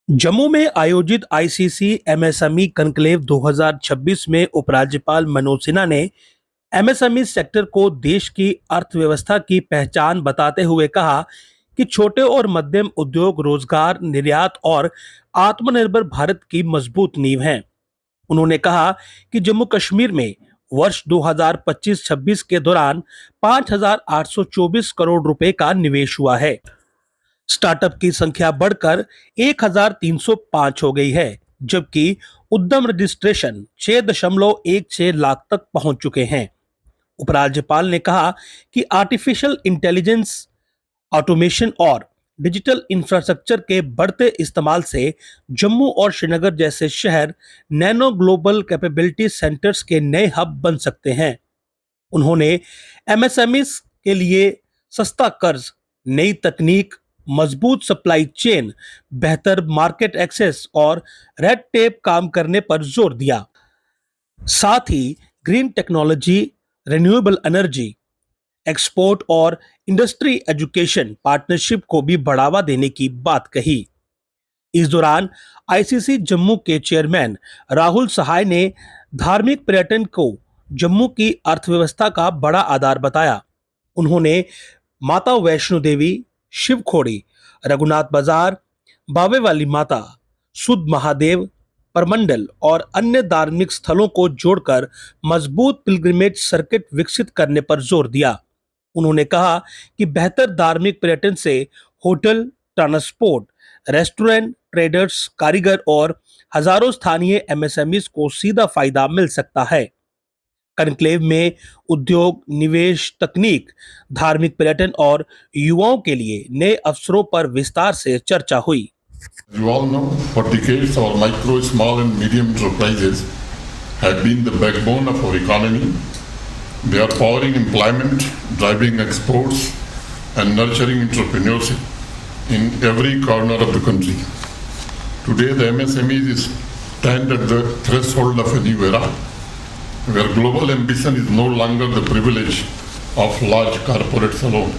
जम्मू में आयोजित ICC MSME conclave 2026 में उपराज्यपाल मनोज सिन्हा ने एमएसएमई सेक्टर को देश की अर्थव्यवस्था की पहचान बताते हुए कहा कि छोटे और मध्यम उद्योग रोजगार, निर्यात और आत्मनिर्भर भारत की मजबूत नींव हैं। उन्होंने कहा कि जम्मू कश्मीर में वर्ष 2025-26 के दौरान 5,824 करोड़ रुपए का निवेश हुआ है। स्टार्टअप की संख्या बढ़कर 1,305 हो गई है, जबकि उद्यम रजिस्ट्रेशन 6.16 लाख तक पहुंच चुके हैं। उपराज्यपाल ने कहा कि आर्टिफिशियल इंटेलिजेंस, ऑटोमेशन और डिजिटल इंफ्रास्ट्रक्चर के बढ़ते इस्तेमाल से जम्मू और श्रीनगर जैसे शहर नैनो ग्लोबल कैपेबिलिटी सेंटर्स के नए हब बन सकते हैं। उन्होंने एमएसएमईज के लिए सस्ता कर्ज, नई तकनीक, मजबूत सप्लाई चेन, बेहतर मार्केट एक्सेस और रेड टेप काम करने पर जोर दिया। साथ ही green technology, renewable energy, export और इंडस्ट्री एजुकेशन पार्टनरशिप को भी बढ़ावा देने की बात कही। इस दौरान आईसीसी जम्मू के चेयरमैन राहुल सहाय ने धार्मिक पर्यटन को जम्मू की अर्थव्यवस्था का बड़ा आधार बताया। उन्होंने माता वैष्णो देवी, शिव खोड़ी, रघुनाथ बाजार, बावे वाली माता, सुध महादेव, परमंडल और अन्य धार्मिक स्थलों को जोड़कर मजबूत पिलग्रिमेज सर्किट विकसित करने पर जोर दिया। उन्होंने कहा कि बेहतर धार्मिक पर्यटन से होटल, ट्रांसपोर्ट, रेस्टोरेंट, ट्रेडर्स, कारीगर और हजारों स्थानीय एमएसएमईज को सीधा फायदा मिल सकता है। कॉन्क्लेव में उद्योग, निवेश, तकनीक, धार्मिक पर्यटन और युवाओं के लिए नए अवसरों पर विस्तार से चर्चा हुई। You all know, for decades, our micro, small, and medium enterprises have been the backbone of our economy. They are powering employment, driving exports, and nurturing entrepreneurship in every corner of the country. Today, the MSMEs stand at the threshold of a new era, where global ambition is no longer the privilege of large corporates alone.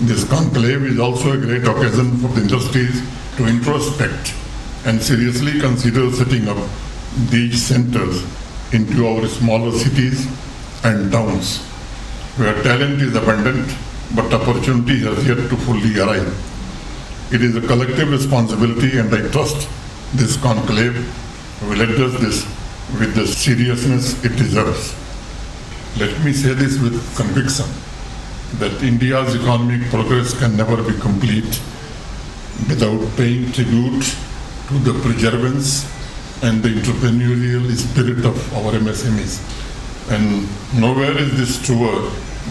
This conclave is also a great occasion for the industries to introspect and seriously consider setting up these centers into our smaller cities and towns, where talent is abundant but opportunity has yet to fully arrive. It is a collective responsibility, and I trust this conclave will address this with the seriousness it deserves. Let me say this with conviction, that India's economic progress can never be complete without paying tribute to the preservance and the entrepreneurial spirit of our MSMEs. And nowhere is this truer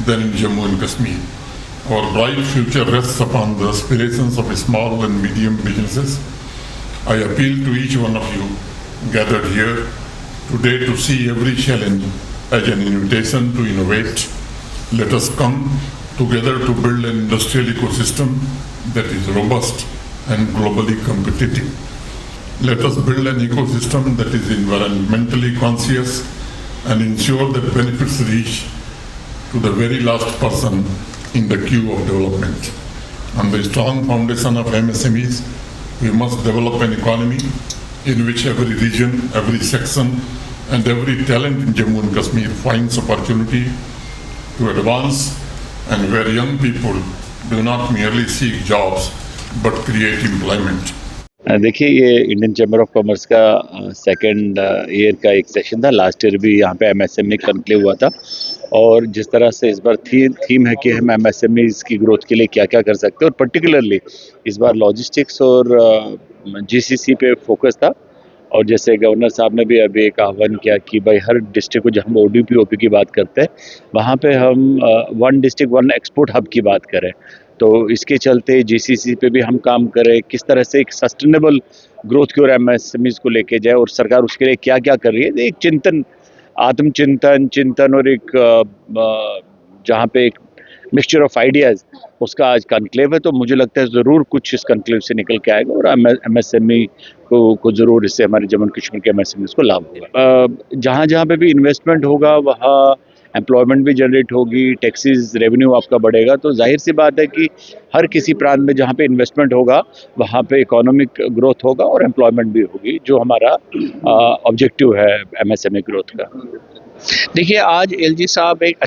than in Jammu and Kashmir. Our bright future rests upon the aspirations of small and medium businesses. I appeal to each one of you gathered here today to see every challenge as an invitation to innovate. Let us come together to build an industrial ecosystem that is robust and globally competitive. Let us build an ecosystem that is environmentally conscious and ensure that benefits reach to the very last person in the queue of development. On the strong foundation of MSMEs, we must develop an economy in which every region, every section, and every talent in Jammu and Kashmir finds opportunity to advance, and where young people do not merely seek jobs but create employment. देखिए, ये Indian chamber of commerce का second year का एक session था। Last year भी यहाँ पे MSME conclave हुआ था, और जिस तरह से इस बार थीम है कि हम एमएसएमईज की ग्रोथ के लिए क्या क्या कर सकते हैं, और पर्टिकुलरली इस बार लॉजिस्टिक्स और जीसीसी पे फोकस था। और जैसे गवर्नर साहब ने भी अभी एक आह्वान किया कि भाई हर डिस्ट्रिक्ट को, जब हम ओडीपी ओपी की बात करते हैं, वहाँ पे हम one district one export hub की बात करें। तो इसके चलते जीसीसी पे भी हम काम करें, किस तरह से एक सस्टेनेबल ग्रोथ की ओर एमएसएमईज को लेके जाए, और सरकार उसके लिए क्या क्या कर रही है। एक चिंतन, चिंतन और एक जहाँ पे एक मिक्सचर ऑफ आइडियाज़, उसका आज कॉन्क्लेव है। तो मुझे लगता है ज़रूर कुछ इस कॉन्क्लेव से निकल के आएगा, और एमएसएमई को ज़रूर इससे हमारे जम्मू कश्मीर के एमएसएमईज को लाभ होगा। जहाँ जहाँ पे भी इन्वेस्टमेंट होगा, वहाँ एम्प्लॉयमेंट भी जनरेट होगी, टैक्सेस रेवेन्यू आपका बढ़ेगा। तो जाहिर सी बात है कि हर किसी प्रांत में जहाँ पे इन्वेस्टमेंट होगा वहाँ पे इकोनॉमिक ग्रोथ होगा और एम्प्लॉयमेंट भी होगी, जो हमारा ऑब्जेक्टिव है एमएसएमई ग्रोथ का। देखिए, आज एलजी साहब एक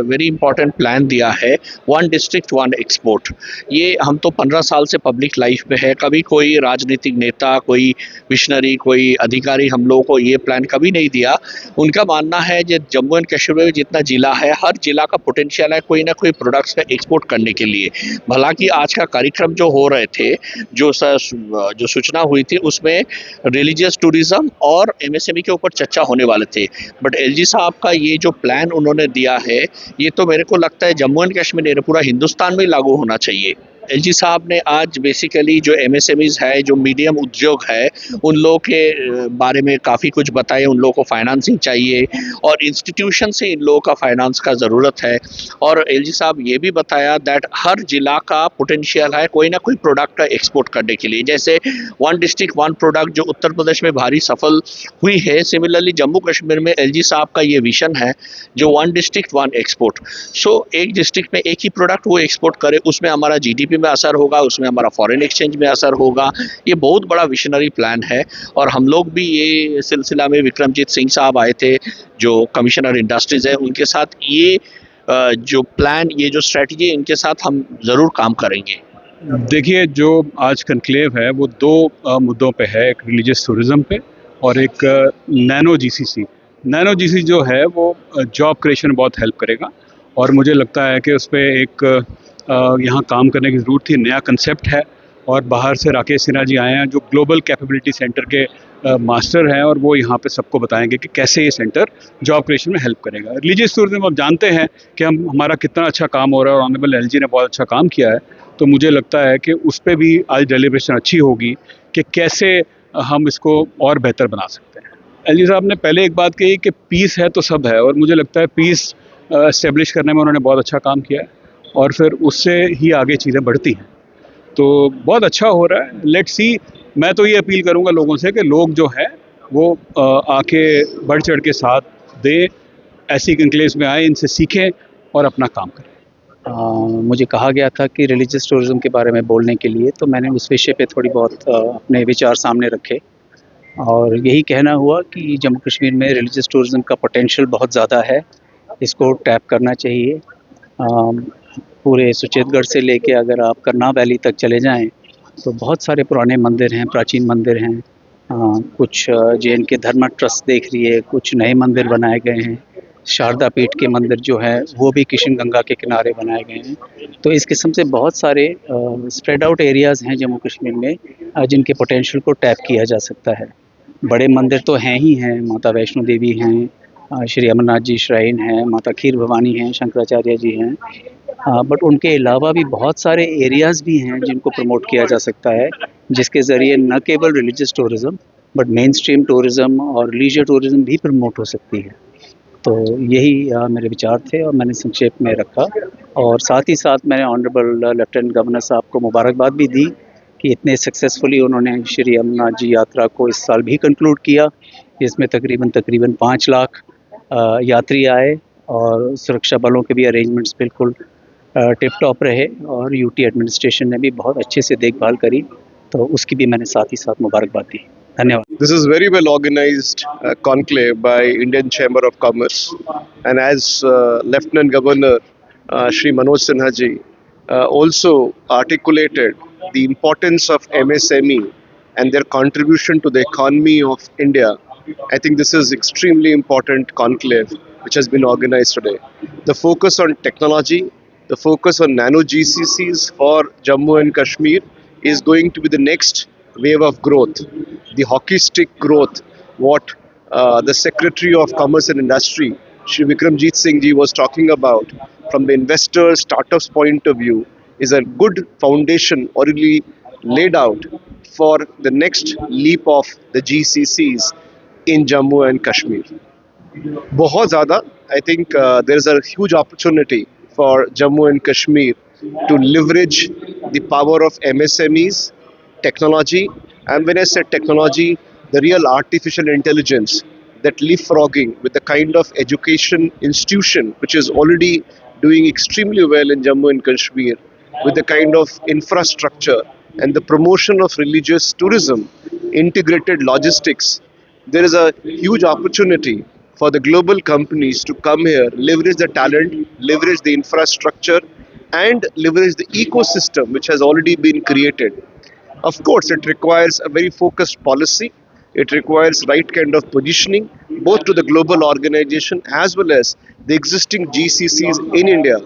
वेरी इंपॉर्टेंट प्लान दिया है, वन डिस्ट्रिक्ट वन एक्सपोर्ट। ये हम तो 15 साल से पब्लिक लाइफ में है, कभी कोई राजनीतिक नेता, कोई विशनरी, कोई अधिकारी हम लोगों को ये प्लान कभी नहीं दिया। उनका मानना है जो जम्मू एंड कश्मीर में जितना जिला है, हर जिला का पोटेंशियल है कोई ना कोई प्रोडक्ट्स का एक्सपोर्ट करने के लिए। हालांकि आज का कार्यक्रम जो हो रहे थे, जो सूचना हुई थी, उसमें रिलीजियस टूरिज्म और एमएसएमई के ऊपर चर्चा होने वाले थे, बट एलजी साहब का ये जो प्लान उन्होंने दिया है, ये तो मेरे को लगता है जम्मू एंड कश्मीर नहीं, पूरा हिंदुस्तान में लागू होना चाहिए। एलजी साहब ने आज बेसिकली जो एमएसएमईज है, जो मीडियम उद्योग है, उन लोगों के बारे में काफ़ी कुछ बताए। उन लोगों को फाइनेंसिंग चाहिए और इंस्टीट्यूशन से इन लोगों का फाइनेंस का ज़रूरत है। और एलजी साहब ये भी बताया दैट हर जिला का पोटेंशियल है कोई ना कोई प्रोडक्ट का एक्सपोर्ट करने के लिए। जैसे वन डिस्ट्रिक्ट वन प्रोडक्ट जो उत्तर प्रदेश में भारी सफल हुई है, सिमिलरली जम्मू कश्मीर में एलजी साहब का ये विजन है जो वन डिस्ट्रिक्ट वन एक्सपोर्ट। सो एक डिस्ट्रिक्ट में एक ही प्रोडक्ट वो एक्सपोर्ट करे, उसमें हमारा जीडीपी में असर होगा, उसमें हमारा फॉरेन एक्सचेंज में असर होगा। ये बहुत बड़ा विशनरी प्लान है और हम लोग भी ये सिलसिला में विक्रमजीत सिंह साहब आए थे जो कमिश्नर इंडस्ट्रीज है, उनके साथ ये जो प्लान, ये जो स्ट्रेटजी, इनके साथ हम ज़रूर काम करेंगे। देखिए, जो आज कन्क्लेव है वो दो मुद्दों पे है, एक रिलीजियस टूरिज्म पे और एक नैनो जीसीसी। नैनो जीसीसी जो है वो जॉब क्रिएशन में बहुत हेल्प करेगा और मुझे लगता है कि उस पर एक यहाँ काम करने की ज़रूरत थी। नया कंसेप्ट है और बाहर से राकेश सिन्हा जी आए हैं जो ग्लोबल कैपेबिलिटी सेंटर के मास्टर हैं और वो यहाँ पे सबको बताएंगे कि कैसे ये सेंटर जॉब क्रिएशन में हेल्प करेगा। रिलीजियस टूरिज्म आप जानते हैं कि हमारा कितना अच्छा काम हो रहा है और ऑनरेबल एलजी ने बहुत अच्छा काम किया है, तो मुझे लगता है कि उस पर भी आज डेलिब्रेशन अच्छी होगी कि कैसे हम इसको और बेहतर बना सकते हैं। एलजी साहब ने पहले एक बात कही कि पीस है तो सब है, और मुझे लगता है पीस एस्टेब्लिश करने में उन्होंने बहुत अच्छा काम किया है और फिर उससे ही आगे चीज़ें बढ़ती हैं। तो बहुत अच्छा हो रहा है, लेट्स सी। मैं तो ये अपील करूँगा लोगों से कि लोग जो है वो आके बढ़ चढ़ के साथ दे, ऐसी कंक्लेव्स में आए, इनसे सीखें और अपना काम करें। मुझे कहा गया था कि रिलीजियस टूरिज्म के बारे में बोलने के लिए, तो मैंने उस विषय पे थोड़ी बहुत अपने विचार सामने रखे और यही कहना हुआ कि जम्मू कश्मीर में रिलीजियस टूरिज्म का पोटेंशियल बहुत ज़्यादा है, इसको टैप करना चाहिए। पूरे सुचेतगढ़ से लेके अगर आप करना वैली तक चले जाएं तो बहुत सारे पुराने मंदिर हैं, प्राचीन मंदिर हैं। कुछ जैन के धर्म ट्रस्ट देख रही कुछ नए मंदिर बनाए गए हैं। शारदा पीठ के मंदिर जो है वो भी किशन गंगा के किनारे बनाए गए हैं। तो इस किस्म से बहुत सारे स्प्रेड आउट एरियाज़ हैं जम्मू कश्मीर में जिनके पोटेंशियल को टैप किया जा सकता है। बड़े मंदिर तो हैं ही हैं, माता वैष्णो देवी हैं, श्री अमरनाथ जी श्राइन हैं, माता खीर भवानी हैं, शंकराचार्य जी हैं, बट उनके अलावा भी बहुत सारे एरियाज़ भी हैं जिनको प्रमोट किया जा सकता है, जिसके ज़रिए न केवल religious tourism but main stream tourism और लीजर टूरिज़्म भी प्रमोट हो सकती है। तो यही मेरे विचार थे और मैंने संक्षेप में रखा और साथ ही साथ मैंने ऑनरेबल लेफ्टिनेंट गवर्नर साहब को मुबारकबाद भी दी कि इतने सक्सेसफुली उन्होंने श्री अमरनाथ जी यात्रा को इस साल भी कंक्लूड किया, जिसमें तकरीबन 5 लाख यात्री आए और सुरक्षा बलों के भी अरेंजमेंट्स बिल्कुल टिप टॉप रहे और यूटी एडमिनिस्ट्रेशन ने भी बहुत अच्छे से देखभाल करी, तो उसकी भी मैंने साथ ही साथ मुबारकबाद दी। धन्यवाद। This is very well organized conclave by Indian Chamber of Commerce, and as Lieutenant Governor Shri Manoj Sinha ji also articulated the importance of MSME and their contribution to the economy of India. I think this is extremely important conclave which has been organized today. The focus on technology, the focus on nano GCCs for Jammu and Kashmir is going to be the next wave of growth. The hockey stick growth, what the Secretary of Commerce and Industry, Shri Vikramjeet Singh ji, was talking about from the investors, startups point of view, is a good foundation already laid out for the next leap of the GCCs in Jammu and Kashmir. बहुत ज़्यादा, I think there is a huge opportunity for Jammu and Kashmir to leverage the power of MSMEs, technology, and when I say technology, the real artificial intelligence that leapfrogging with the kind of education institution which is already doing extremely well in Jammu and Kashmir, with the kind of infrastructure and the promotion of religious tourism, integrated logistics, there is a huge opportunity for the global companies to come here, leverage the talent, leverage the infrastructure, and leverage the ecosystem which has already been created. Of course, it requires a very focused policy. It requires right kind of positioning, both to the global organization as well as the existing GCCs in India,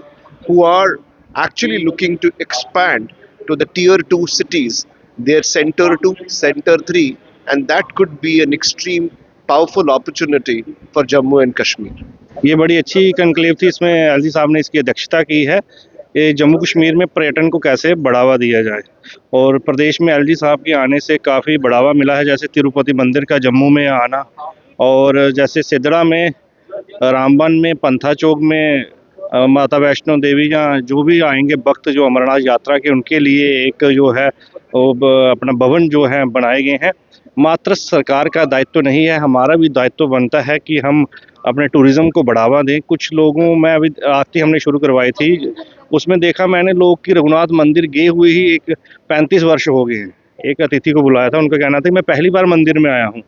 who are actually looking to expand to the tier 2 cities, their center 2, center 3, and that could be an extreme powerful opportunity for Jammu and Kashmir. ये बड़ी अच्छी conclave थी, इसमें LG साहब ने इसकी अध्यक्षता की है। ये जम्मू कश्मीर में पर्यटन को कैसे बढ़ावा दिया जाए, और प्रदेश में एलजी साहब के आने से काफ़ी बढ़ावा मिला है, जैसे तिरुपति मंदिर का जम्मू में आना, और जैसे सिदड़ा में, रामबन में, पंथा चौक में माता वैष्णो देवी या जो भी आएंगे भक्त जो अमरनाथ यात्रा के, उनके लिए एक जो है वो अपना भवन जो है बनाए गए हैं। मात्र सरकार का दायित्व नहीं है, हमारा भी दायित्व बनता है कि हम अपने टूरिज़्म को बढ़ावा दें। कुछ लोगों में अभी आरती हमने शुरू करवाई थी, उसमें देखा मैंने लोग कि रघुनाथ मंदिर गए हुए ही एक 35 वर्ष हो गए हैं। एक अतिथि को बुलाया था, उनका कहना था मैं पहली बार मंदिर में आया हूँ।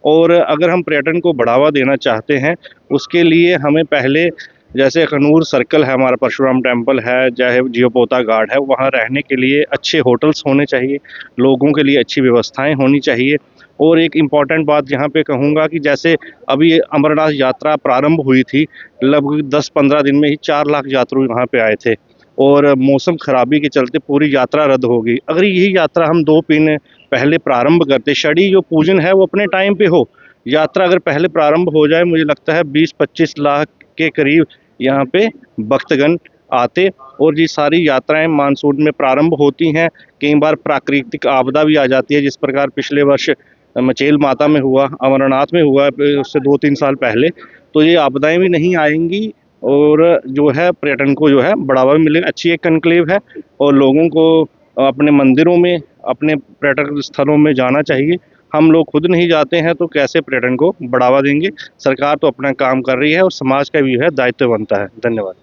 और अगर हम पर्यटन को बढ़ावा देना चाहते हैं, उसके लिए हमें पहले जैसे खनूर सर्कल है, हमारा परशुराम टेम्पल है, चाहे जियोपोता घाट है, वहाँ रहने के लिए अच्छे होटल्स होने चाहिए, लोगों के लिए अच्छी व्यवस्थाएं होनी चाहिए। और एक इम्पॉर्टेंट बात यहाँ पे कहूँगा कि जैसे अभी अमरनाथ यात्रा प्रारंभ हुई थी, लगभग 10-15 दिन में ही 4 लाख यात्रु यहाँ पे आए थे, और मौसम खराबी के चलते पूरी यात्रा रद्द हो गई। अगर यही यात्रा हम 2 महीने पहले प्रारंभ करते, छड़ी जो पूजन है वो अपने टाइम पे हो, यात्रा अगर पहले प्रारंभ हो जाए, मुझे लगता है 20-25 लाख के करीब यहाँ पे भक्तगण आते। और ये सारी यात्राएं मानसून में प्रारंभ होती हैं, कई बार प्राकृतिक आपदा भी आ जाती है, जिस प्रकार पिछले वर्ष मचेल माता में हुआ, अमरनाथ में हुआ उससे 2-3 साल पहले। तो ये आपदाएं भी नहीं आएंगी, और जो है पर्यटन को जो है बढ़ावा भी मिलेगा। अच्छी एक कनक्लेव है, और लोगों को अपने मंदिरों में, अपने पर्यटक स्थलों में जाना चाहिए। हम लोग खुद नहीं जाते हैं तो कैसे पर्यटन को बढ़ावा देंगे। सरकार तो अपना काम कर रही है, और समाज का भी है दायित्व बनता है। धन्यवाद।